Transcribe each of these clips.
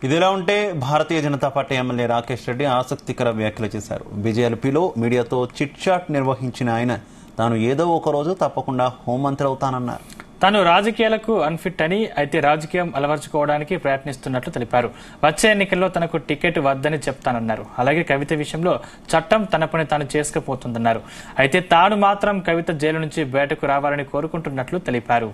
ఇదిలా ఉంటే Bharatiya Janata party MLA Rakesh Reddy ఆసక్తికర వ్యాఖ్యలు చేశారు. బీజేపీలో మీడియాతో చిట్ చాట్ నిర్వహించిన ఆయన తాను ఏదో ఒక రోజు తప్పకుండా హోంమంత్రి అవుతానన్నారు. తాను రాజకీయాలకు అన్ఫిట్ అని, అయితే రాజకీయం అలవర్చుకోవడానికి ప్రయత్నిస్తున్నట్లు తెలిపారు. వచ్చే ఎన్నికల్లో తనకు టికెట్ వద్దని చెప్తానన్నారు. అలాగే కవిత విషయంలో చట్టం తన పని తాను చేసుకుపోతుందన్నారు. అయితే తాను మాత్రం కవిత జైలు నుంచి బయటకు రావాలని కోరుకుంటున్నట్లు తెలిపారు.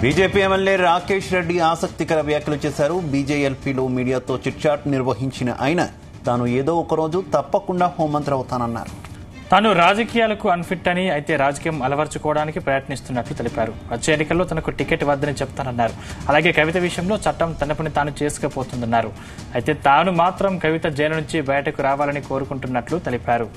బీజేపీ ఎమ్మెల్యే రాకేష్ రెడ్డి ఆసక్తికర వ్యాఖ్యలు చేశారు. బీజేఎల్పీలో మీడియాతో చిట్చాట్ నిర్వహించిన ఆయన తాను ఏదో ఒక రోజు తప్పకుండా హోంమంత్రి అవుతానన్నారు. తాను రాజకీయాలకు అన్ఫిట్ అని, అయితే రాజకీయం అలవర్చుకోవడానికి ప్రయత్నిస్తున్నట్లు తెలిపారు. వచ్చే ఎన్నికల్లో తనకు టికెట్ వద్దని చెప్తానన్నారు. అలాగే కవిత విషయంలో చట్టం తన పని తాను చేసుకుపోతుందన్నారు. అయితే తాను మాత్రం కవిత జైలు నుంచి బయటకు రావాలని కోరుకుంటున్నట్లు తెలిపారు.